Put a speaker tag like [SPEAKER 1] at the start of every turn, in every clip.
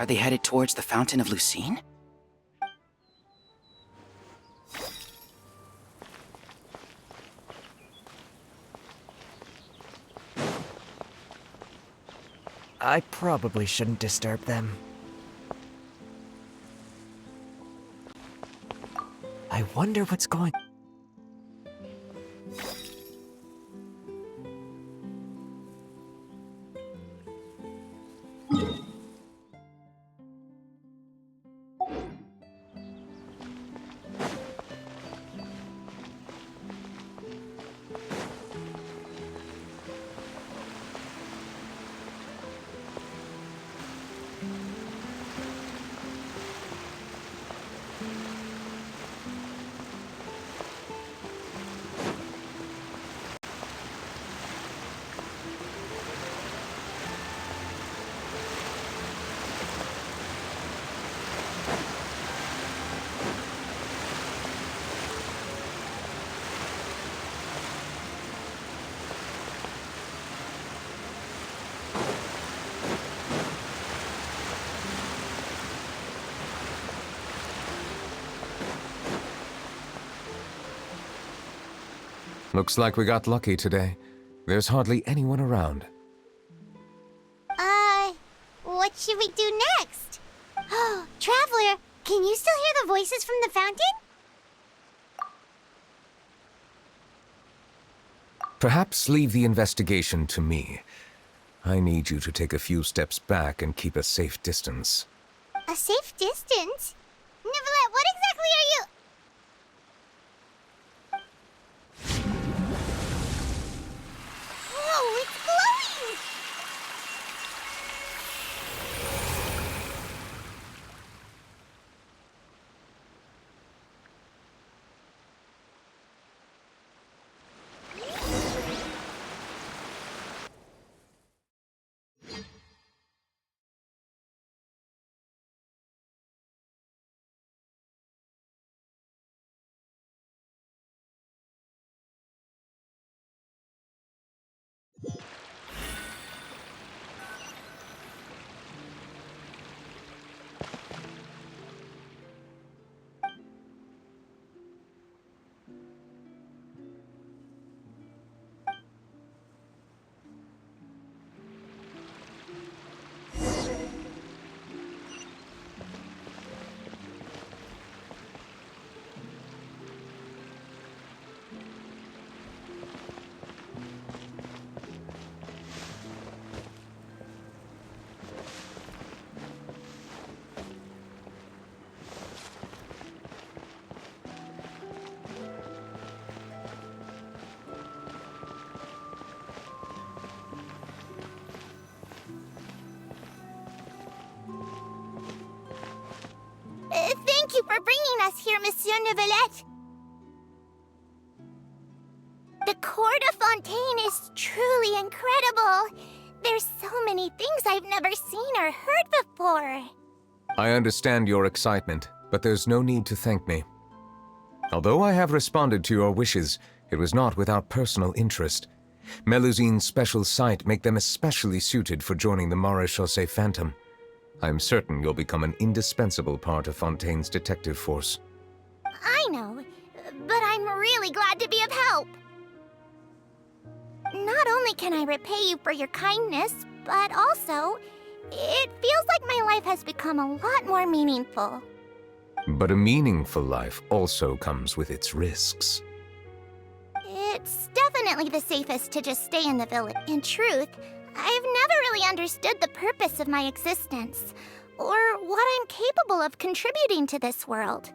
[SPEAKER 1] Are they headed towards the Fountain of Lucine?
[SPEAKER 2] I probably shouldn't disturb them. I wonder what's going...
[SPEAKER 3] Looks like we got lucky today. There's hardly anyone around.
[SPEAKER 4] What should we do next? Oh, Traveler, can you still hear the voices from the fountain?
[SPEAKER 3] Perhaps leave the investigation to me. I need you to take a few steps back and keep a safe distance.
[SPEAKER 4] A safe distance? Neuvillette, what exactly are you... Whoa, it's glowing! Thank you for bringing us here, Monsieur Neuvillette. The court of Fontaine is truly incredible. There's so many things I've never seen or heard before.
[SPEAKER 3] I understand your excitement, but there's no need to thank me. Although I have responded to your wishes, it was not without personal interest. Melusine's special sight make them especially suited for joining the Maréchaussée Phantom. I'm certain you'll become an indispensable part of Fontaine's detective force.
[SPEAKER 4] I know, but I'm really glad to be of help. Not only can I repay you for your kindness, but also, it feels like my life has become a lot more meaningful.
[SPEAKER 3] But a meaningful life also comes with its risks.
[SPEAKER 4] It's definitely the safest to just stay in the village. In truth, I've never really understood the purpose of my existence, or what I'm capable of contributing to this world.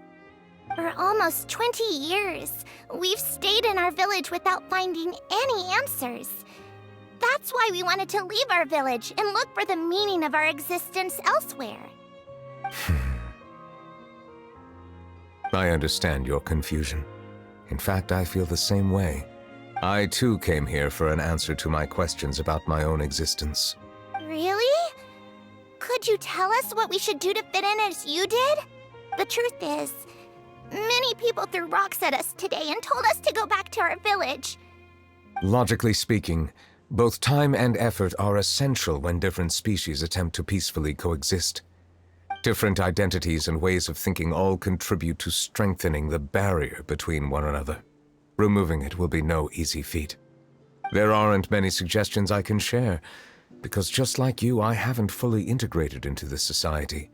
[SPEAKER 4] For almost 20 years, we've stayed in our village without finding any answers. That's why we wanted to leave our village and look for the meaning of our existence elsewhere.
[SPEAKER 3] I understand your confusion. In fact, I feel the same way. I too came here for an answer to my questions about my own existence.
[SPEAKER 4] Really? Could you tell us what we should do to fit in as you did? The truth is, many people threw rocks at us today and told us to go back to our village.
[SPEAKER 3] Logically speaking, both time and effort are essential when different species attempt to peacefully coexist. Different identities and ways of thinking all contribute to strengthening the barrier between one another. Removing it will be no easy feat. There aren't many suggestions I can share, because just like you, I haven't fully integrated into this society.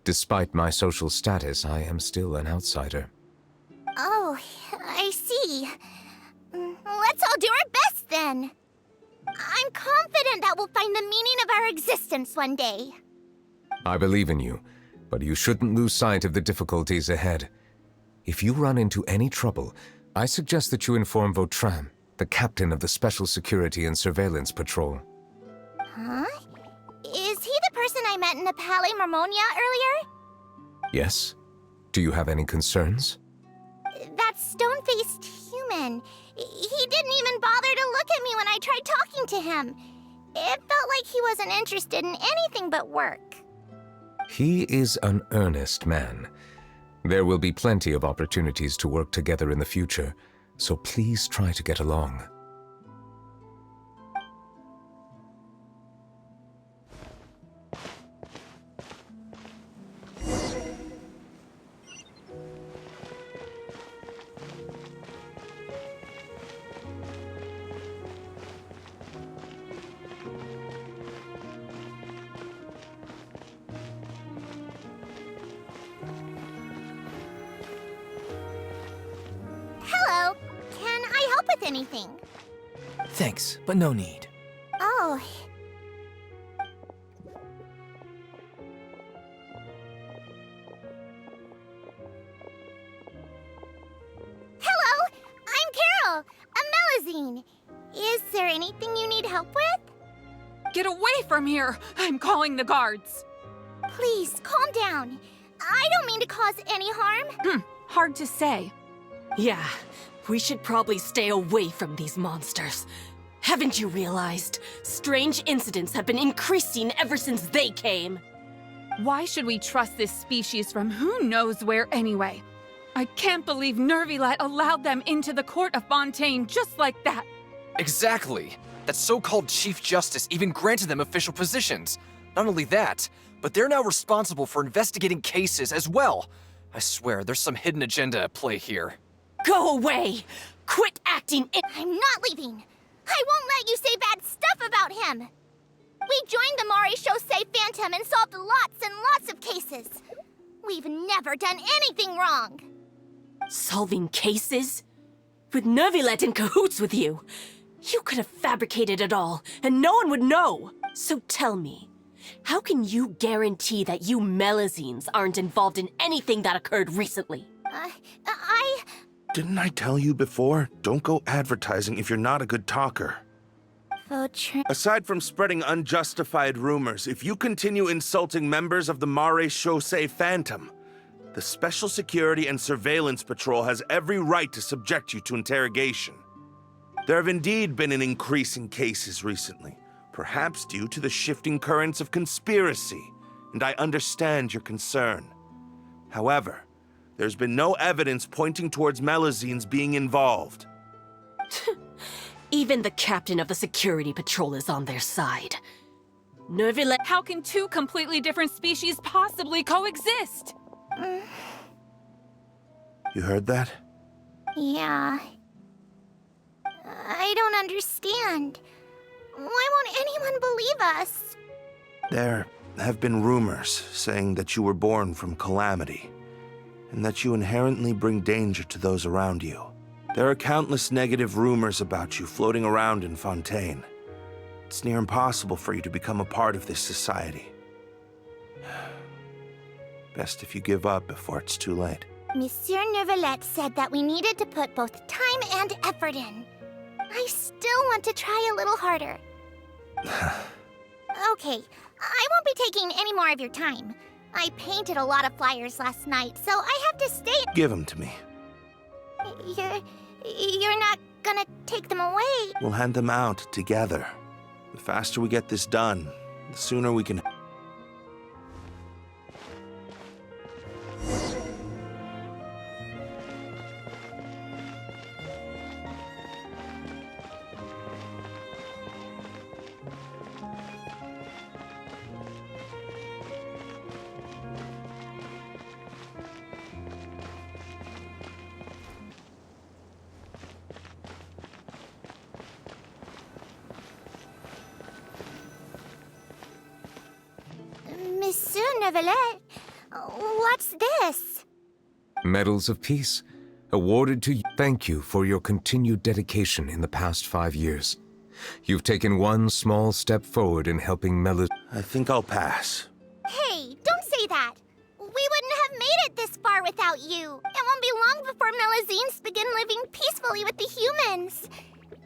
[SPEAKER 3] Despite my social status, I am still an outsider.
[SPEAKER 4] Oh, I see. Let's all do our best then. I'm confident that we'll find the meaning of our existence one day.
[SPEAKER 3] I believe in you, but you shouldn't lose sight of the difficulties ahead. If you run into any trouble, I suggest that you inform Vautrin, the captain of the Special Security and Surveillance Patrol.
[SPEAKER 4] Huh? Is he the person I met in the Palais Marmonia earlier?
[SPEAKER 3] Yes? Do you have any concerns?
[SPEAKER 4] That stone-faced human. He didn't even bother to look at me when I tried talking to him. It felt like he wasn't interested in anything but work.
[SPEAKER 3] He is an earnest man. There will be plenty of opportunities to work together in the future, so please try to get along.
[SPEAKER 4] Hello. Can I help with anything?
[SPEAKER 2] Thanks, but no need.
[SPEAKER 4] Oh. Hello. I'm Carol, a Melusine. Is there anything you need help with?
[SPEAKER 5] Get away from here! I'm calling the guards!
[SPEAKER 4] Please, calm down. I don't mean to cause any harm.
[SPEAKER 5] Hard to say.
[SPEAKER 6] Yeah, we should probably stay away from these monsters. Haven't you realized? Strange incidents have been increasing ever since they came.
[SPEAKER 5] Why should we trust this species from who knows where anyway? I can't believe Neuvillette allowed them into the court of Fontaine just like that.
[SPEAKER 7] Exactly. That so-called Chief Justice even granted them official positions. Not only that, but they're now responsible for investigating cases as well. I swear, there's some hidden agenda at play here.
[SPEAKER 6] Go away! Quit acting
[SPEAKER 4] I'm not leaving. I won't let you say bad stuff about him. We joined the Maréchaussée Phantom and solved lots and lots of cases. We've never done anything wrong.
[SPEAKER 6] Solving cases? With Neuvillette in cahoots with you. You could have fabricated it all, and no one would know. So tell me, how can you guarantee that you Melusines aren't involved in anything that occurred recently?
[SPEAKER 8] Didn't I tell you before? Don't go advertising if you're not a good talker.
[SPEAKER 4] Vautrin.
[SPEAKER 8] Aside from spreading unjustified rumors, if you continue insulting members of the Maréchaussée Phantom, the Special Security and Surveillance Patrol has every right to subject you to interrogation. There have indeed been an increase in cases recently, perhaps due to the shifting currents of conspiracy, and I understand your concern. However, there's been no evidence pointing towards Melusines being involved.
[SPEAKER 6] Even the captain of the security patrol is on their side. Neuvillette.
[SPEAKER 5] How can two completely different species possibly coexist?
[SPEAKER 8] You heard that?
[SPEAKER 4] Yeah. I don't understand. Why won't anyone believe us?
[SPEAKER 8] There have been rumors saying that you were born from calamity, and that you inherently bring danger to those around you. There are countless negative rumors about you floating around in Fontaine. It's near impossible for you to become a part of this society. Best if you give up before it's too late.
[SPEAKER 4] Monsieur Neuvillette said that we needed to put both time and effort in. I still want to try a little harder. Okay, I won't be taking any more of your time. I painted a lot of flyers last night, so I have to stay.
[SPEAKER 8] Give them to me.
[SPEAKER 4] You're not gonna take them away.
[SPEAKER 8] We'll hand them out together. The faster we get this done, the sooner we can...
[SPEAKER 4] Monsieur Neuvillette, what's this?
[SPEAKER 3] Medals of Peace, awarded to you. Thank you for your continued dedication in the past 5 years. You've taken one small step forward in helping
[SPEAKER 8] I think I'll pass.
[SPEAKER 4] Hey, don't say that. We wouldn't have made it this far without you. It won't be long before Melusines begin living peacefully with the humans.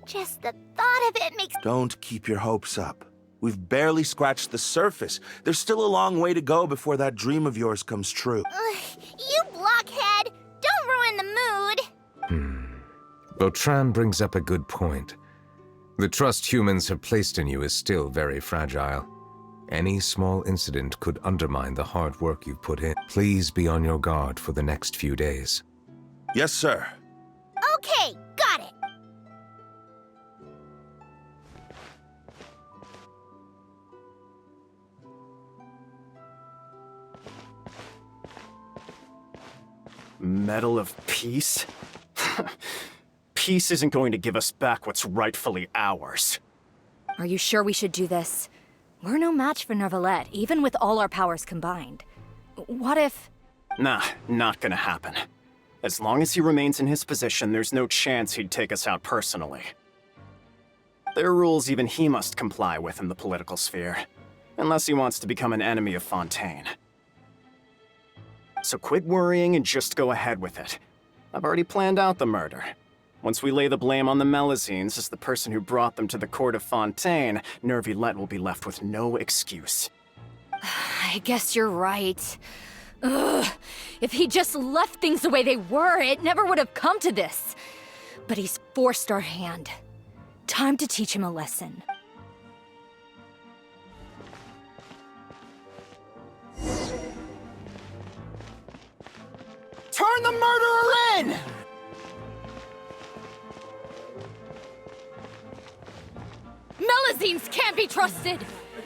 [SPEAKER 4] Just the thought of it makes...
[SPEAKER 8] Don't keep your hopes up. We've barely scratched the surface. There's still a long way to go before that dream of yours comes true.
[SPEAKER 4] You blockhead! Don't ruin the mood!
[SPEAKER 3] Vautrin brings up a good point. The trust humans have placed in you is still very fragile. Any small incident could undermine the hard work you've put in. Please be on your guard for the next few days.
[SPEAKER 8] Yes, sir.
[SPEAKER 4] Okay, got it.
[SPEAKER 9] Medal of Peace? Peace isn't going to give us back what's rightfully ours.
[SPEAKER 10] Are you sure we should do this? We're no match for Neuvillette, even with all our powers combined. What if...
[SPEAKER 9] Nah, not gonna happen. As long as he remains in his position, there's no chance he'd take us out personally. There are rules even he must comply with in the political sphere, unless he wants to become an enemy of Fontaine. So quit worrying and just go ahead with it. I've already planned out the murder. Once we lay the blame on the Melusines as the person who brought them to the court of Fontaine, Neuvillette will be left with no excuse.
[SPEAKER 10] I guess you're right. Ugh. If he just left things the way they were, it never would have come to this. But he's forced our hand. Time to teach him a lesson.
[SPEAKER 9] Turn the murderer in!
[SPEAKER 10] Melusines can't be trusted!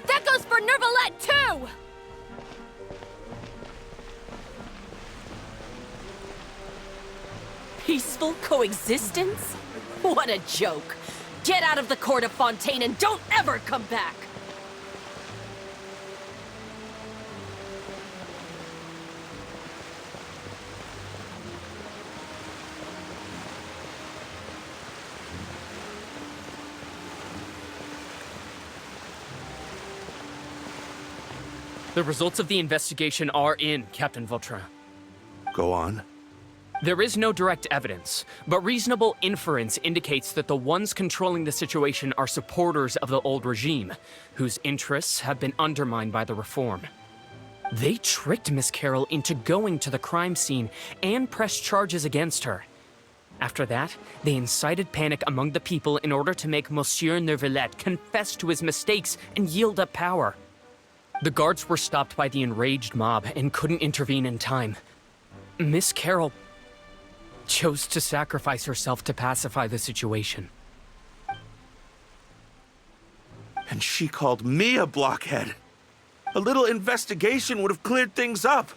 [SPEAKER 10] That goes for Neuvillette, too!
[SPEAKER 6] Peaceful coexistence? What a joke. Get out of the court of Fontaine and don't ever come back!
[SPEAKER 11] The results of the investigation are in, Captain Vautrin.
[SPEAKER 8] Go on.
[SPEAKER 11] There is no direct evidence, but reasonable inference indicates that the ones controlling the situation are supporters of the old regime, whose interests have been undermined by the reform. They tricked Miss Carroll into going to the crime scene and pressed charges against her. After that, they incited panic among the people in order to make Monsieur Neuvillette confess to his mistakes and yield up power. The guards were stopped by the enraged mob and couldn't intervene in time. Miss Carroll chose to sacrifice herself to pacify the situation.
[SPEAKER 8] And she called me a blockhead. A little investigation would have cleared things up.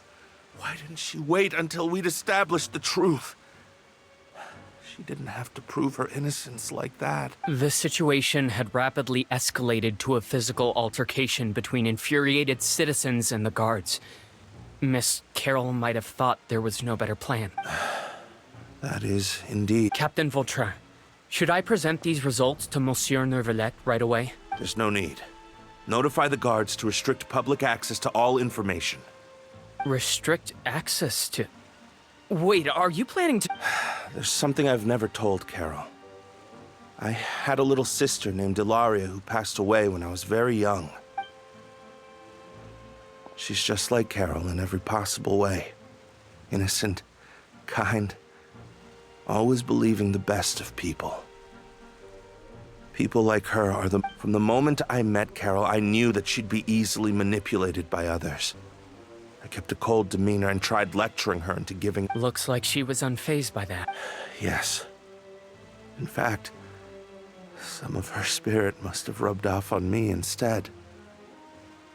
[SPEAKER 8] Why didn't she wait until we'd established the truth? She didn't have to prove her innocence like that.
[SPEAKER 11] The situation had rapidly escalated to a physical altercation between infuriated citizens and the guards. Miss Carroll might have thought there was no better plan.
[SPEAKER 8] That is indeed...
[SPEAKER 11] Captain Vautrin, should I present these results to Monsieur Neuvillette right away?
[SPEAKER 8] There's no need. Notify the guards to restrict public access to all information.
[SPEAKER 11] Restrict access to... Wait, are you planning to...
[SPEAKER 8] There's something I've never told Carol. I had a little sister named Ilaria who passed away when I was very young. She's just like Carol in every possible way. Innocent, kind, always believing the best of people. People like her are the... From the moment I met Carol, I knew that she'd be easily manipulated by others. I kept a cold demeanor and tried lecturing her into giving...
[SPEAKER 11] Looks like she was unfazed by that.
[SPEAKER 8] Yes. In fact, some of her spirit must have rubbed off on me instead.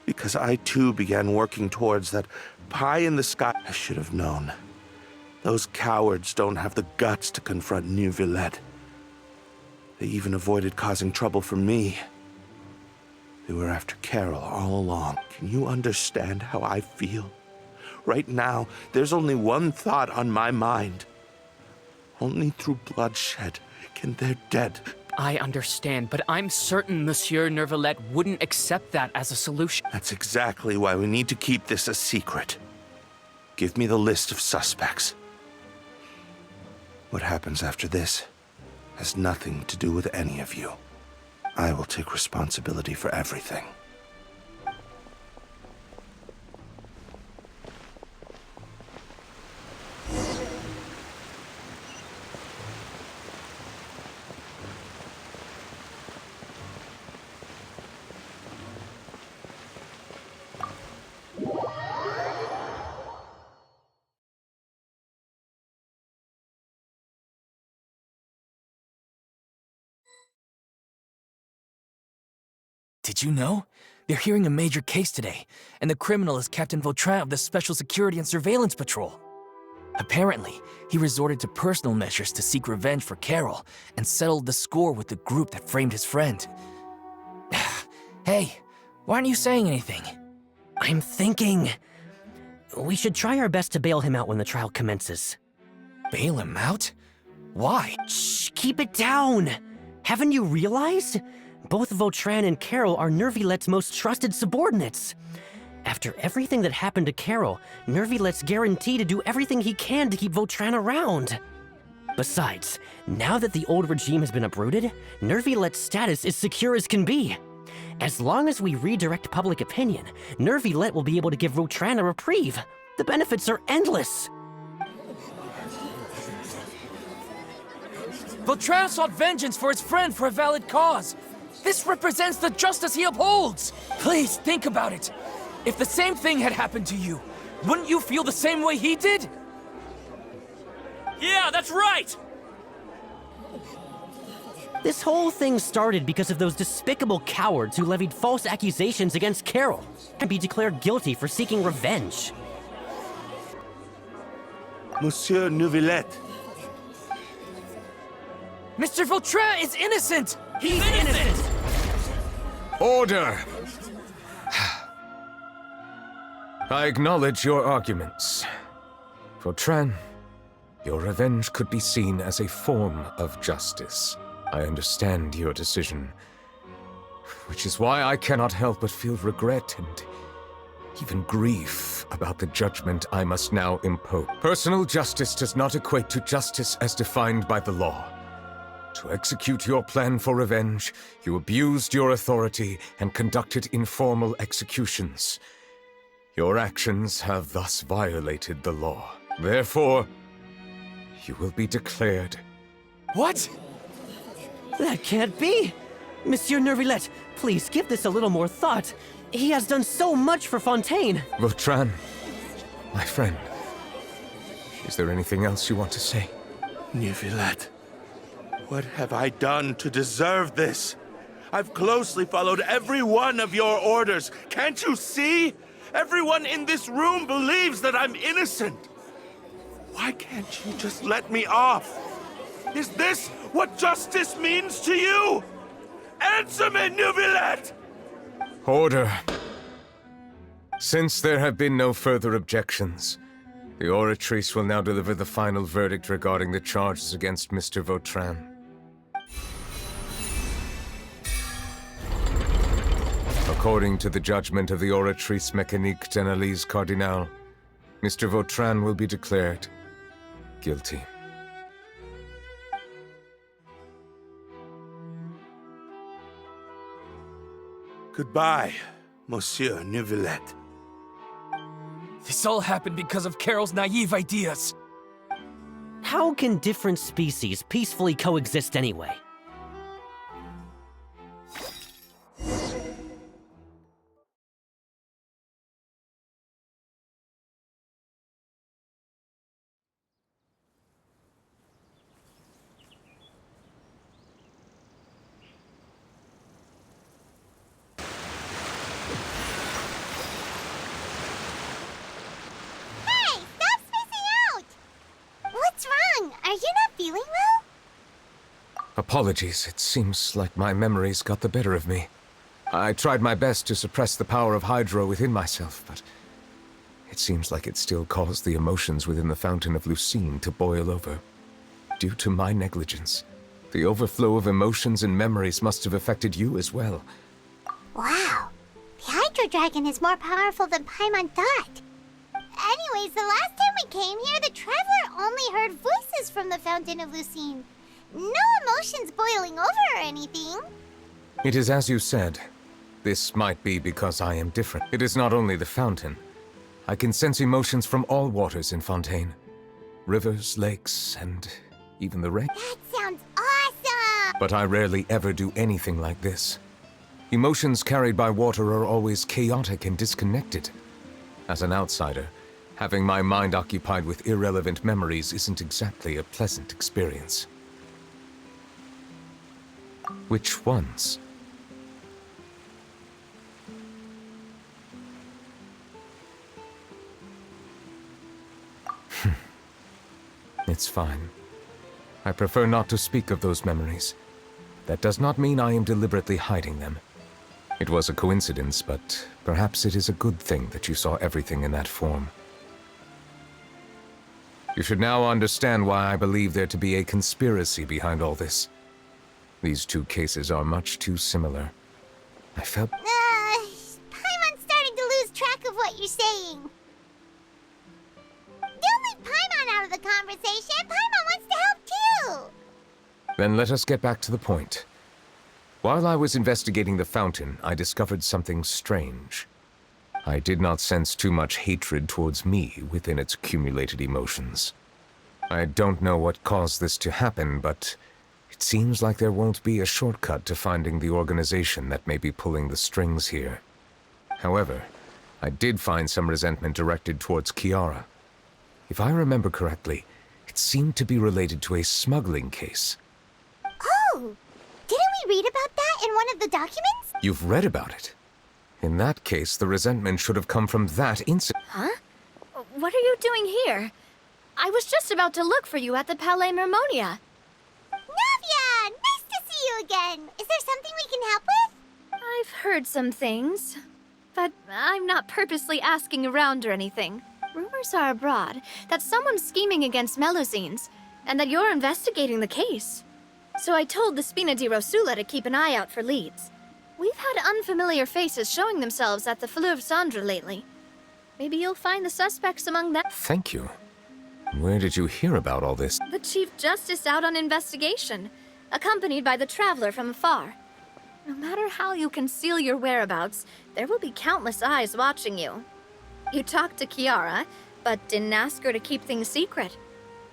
[SPEAKER 8] Because I too began working towards that pie in the sky. I should have known. Those cowards don't have the guts to confront Neuvillette. They even avoided causing trouble for me. They were after Carol all along. Can you understand how I feel? Right now, there's only one thought on my mind. Only through bloodshed can their dead...
[SPEAKER 11] I understand, but I'm certain Monsieur Neuvillette wouldn't accept that as a solution.
[SPEAKER 8] That's exactly why we need to keep this a secret. Give me the list of suspects. What happens after this has nothing to do with any of you. I will take responsibility for everything.
[SPEAKER 2] Did you know? They're hearing a major case today, and the criminal is Captain Vautrin of the Special Security and Surveillance Patrol. Apparently, he resorted to personal measures to seek revenge for Carol and settled the score with the group that framed his friend. Hey, why aren't you saying anything?
[SPEAKER 12] I'm thinking... we should try our best to bail him out when the trial commences.
[SPEAKER 2] Bail him out? Why?
[SPEAKER 12] Shh, keep it down! Haven't you realized? Both Vautrin and Carol are Neuvillette's most trusted subordinates. After everything that happened to Carol, Neuvillette's guaranteed to do everything he can to keep Vautrin around. Besides, now that the old regime has been uprooted, Neuvillette's status is secure as can be. As long as we redirect public opinion, Neuvillette will be able to give Vautrin a reprieve. The benefits are endless.
[SPEAKER 2] Vautrin sought vengeance for his friend for a valid cause. This represents the justice he upholds. Please think about it. If the same thing had happened to you, wouldn't you feel the same way he did? Yeah, that's right!
[SPEAKER 12] This whole thing started because of those despicable cowards who levied false accusations against Carol and be declared guilty for seeking revenge.
[SPEAKER 8] Monsieur Neuvillette.
[SPEAKER 2] Mr. Vautrin is innocent! He's innocent!
[SPEAKER 3] Order! I acknowledge your arguments. Vautrin, your revenge could be seen as a form of justice. I understand your decision, which is why I cannot help but feel regret and even grief about the judgment I must now impose. Personal justice does not equate to justice as defined by the law. To execute your plan for revenge, you abused your authority and conducted informal executions. Your actions have thus violated the law. Therefore, you will be declared...
[SPEAKER 2] What?
[SPEAKER 12] That can't be! Monsieur Neuvillette, please give this a little more thought. He has done so much for Fontaine.
[SPEAKER 3] Vautrin, my friend, is there anything else you want to say?
[SPEAKER 8] Neuvillette, what have I done to deserve this? I've closely followed every one of your orders. Can't you see? Everyone in this room believes that I'm innocent. Why can't you just let me off? Is this what justice means to you? Answer me, Neuvillette!
[SPEAKER 3] Order. Since there have been no further objections, the Oratrice will now deliver the final verdict regarding the charges against Mr. Vautrin. According to the judgment of the Oratrice Mécanique d'Analyse Cardinal, Mr. Vautrin will be declared guilty.
[SPEAKER 8] Goodbye, Monsieur Neuvillette.
[SPEAKER 2] This all happened because of Carol's naive ideas.
[SPEAKER 12] How can different species peacefully coexist anyway?
[SPEAKER 3] Apologies, it seems like my memories got the better of me. I tried my best to suppress the power of Hydro within myself, but it seems like it still caused the emotions within the Fountain of Lucine to boil over. Due to my negligence, the overflow of emotions and memories must have affected you as well.
[SPEAKER 4] Wow. The Hydro Dragon is more powerful than Paimon thought. Anyways, the last time we came here, the Traveler only heard voices from the Fountain of Lucine. No emotions boiling over or anything.
[SPEAKER 3] It is as you said. This might be because I am different. It is not only the fountain. I can sense emotions from all waters in Fontaine. Rivers, lakes, and even the rain.
[SPEAKER 4] That sounds awesome!
[SPEAKER 3] But I rarely ever do anything like this. Emotions carried by water are always chaotic and disconnected. As an outsider, having my mind occupied with irrelevant memories isn't exactly a pleasant experience. Which ones? It's fine. I prefer not to speak of those memories. That does not mean I am deliberately hiding them. It was a coincidence, but perhaps it is a good thing that you saw everything in that form. You should now understand why I believe there to be a conspiracy behind all this. These two cases are much too similar. I felt...
[SPEAKER 4] Paimon's starting to lose track of what you're saying. Don't leave Paimon out of the conversation. Paimon wants to help too.
[SPEAKER 3] Then let us get back to the point. While I was investigating the fountain, I discovered something strange. I did not sense too much hatred towards me within its accumulated emotions. I don't know what caused this to happen, but it seems like there won't be a shortcut to finding the organization that may be pulling the strings here. However, I did find some resentment directed towards Kiara. If I remember correctly, it seemed to be related to a smuggling case.
[SPEAKER 4] Oh! Didn't we read about that in one of the documents?
[SPEAKER 3] You've read about it? In that case, the resentment should have come from that incident.
[SPEAKER 10] Huh? What are you doing here? I was just about to look for you at the Palais Mermonia.
[SPEAKER 4] Navia! Nice to see you again! Is there something we can help with?
[SPEAKER 10] I've heard some things, but I'm not purposely asking around or anything. Rumors are abroad that someone's scheming against Melusines, and that you're investigating the case. So I told the Spina di Rosula to keep an eye out for leads. We've had unfamiliar faces showing themselves at the Fleuve Cendre lately. Maybe you'll find the suspects among them.
[SPEAKER 3] Thank you. Where did you hear about all this?
[SPEAKER 10] The Chief Justice out on investigation, accompanied by the Traveler from afar. No matter how you conceal your whereabouts, there will be countless eyes watching you. You talked to Kiara, but didn't ask her to keep things secret.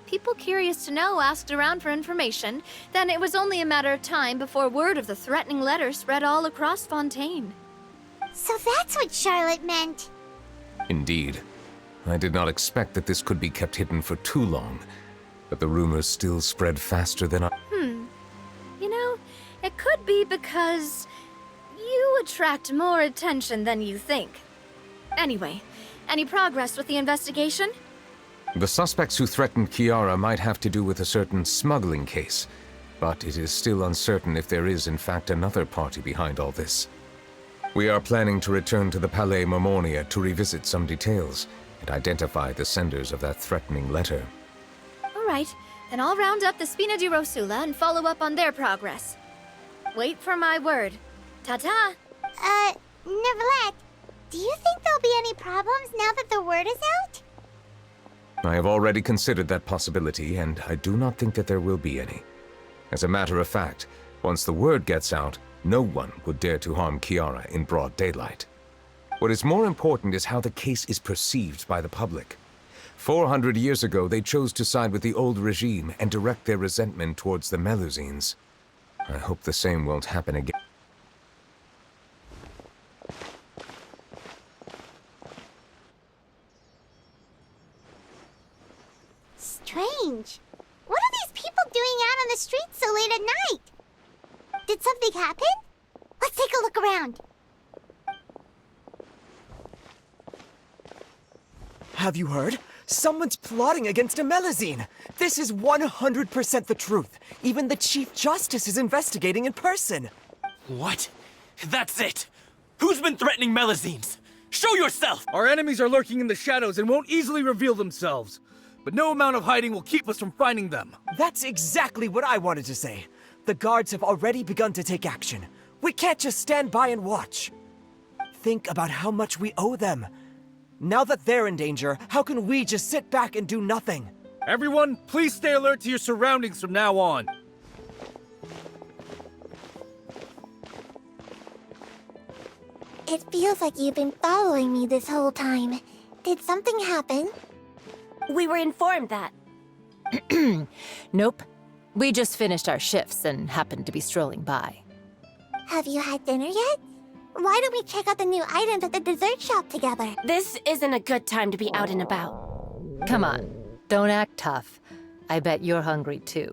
[SPEAKER 10] People curious to know asked around for information, then it was only a matter of time before word of the threatening letter spread all across Fontaine.
[SPEAKER 4] So that's what Charlotte meant.
[SPEAKER 3] Indeed. I did not expect that this could be kept hidden for too long, but the rumors still spread faster than I...
[SPEAKER 10] You know, it could be because you attract more attention than you think. Anyway, any progress with the investigation?
[SPEAKER 3] The suspects who threatened Kiara might have to do with a certain smuggling case, but it is still uncertain if there is in fact another party behind all this. We are planning to return to the Palais Mermonia to revisit some details and identify the senders of that threatening letter.
[SPEAKER 10] All right, then I'll round up the Spina di Rosula and follow up on their progress. Wait for my word. Ta-ta!
[SPEAKER 4] Neuvillette, do you think there'll be any problems now that the word is out?
[SPEAKER 3] I have already considered that possibility, and I do not think that there will be any. As a matter of fact, once the word gets out, no one would dare to harm Kiara in broad daylight. What is more important is how the case is perceived by the public. 400 years ago, they chose to side with the old regime and direct their resentment towards the Melusines. I hope the same won't happen again.
[SPEAKER 4] Strange. What are these people doing out on the streets so late at night? Did something happen? Let's take a look around.
[SPEAKER 13] Have you heard? Someone's plotting against a Melusine. This is 100% the truth. Even the Chief Justice is investigating in person.
[SPEAKER 2] What? That's it! Who's been threatening Melazines? Show yourself!
[SPEAKER 14] Our enemies are lurking in the shadows and won't easily reveal themselves. But no amount of hiding will keep us from finding them.
[SPEAKER 13] That's exactly what I wanted to say. The guards have already begun to take action. We can't just stand by and watch. Think about how much we owe them. Now that they're in danger, how can we just sit back and do nothing?
[SPEAKER 14] Everyone, please stay alert to your surroundings from now on.
[SPEAKER 4] It feels like you've been following me this whole time. Did something happen?
[SPEAKER 6] We were informed that.
[SPEAKER 10] Nope. We just finished our shifts and happened to be strolling by.
[SPEAKER 4] Have you had dinner yet? Why don't we check out the new items at the dessert shop together?
[SPEAKER 6] This isn't a good time to be out and about.
[SPEAKER 10] Come on, don't act tough. I bet you're hungry too.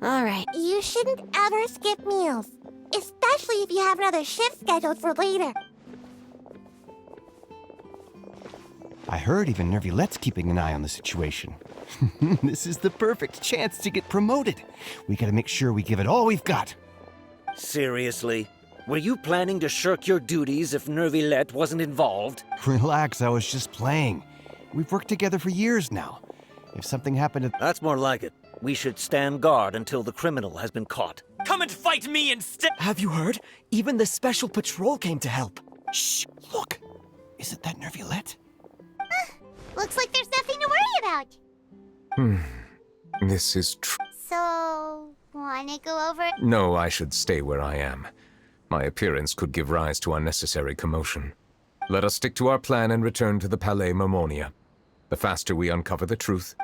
[SPEAKER 6] All right.
[SPEAKER 4] You shouldn't ever skip meals, especially if you have another shift scheduled for later.
[SPEAKER 15] I heard even Neuvillette's keeping an eye on the situation. This is the perfect chance to get promoted. We gotta make sure we give it all we've got.
[SPEAKER 16] Seriously? Were you planning to shirk your duties if Neuvillette wasn't involved?
[SPEAKER 15] Relax, I was just playing. We've worked together for years now. If something happened to...
[SPEAKER 16] That's more like it. We should stand guard until the criminal has been caught.
[SPEAKER 2] Come and fight me instead!
[SPEAKER 13] Have you heard? Even the special patrol came to help.
[SPEAKER 15] Shh! Look! Isn't that Neuvillette?
[SPEAKER 4] Looks like there's nothing to worry about.
[SPEAKER 3] This is
[SPEAKER 4] So, wanna go over?
[SPEAKER 3] No, I should stay where I am. My appearance could give rise to unnecessary commotion. Let us stick to our plan and return to the Palais Mermonia. The faster we uncover the truth,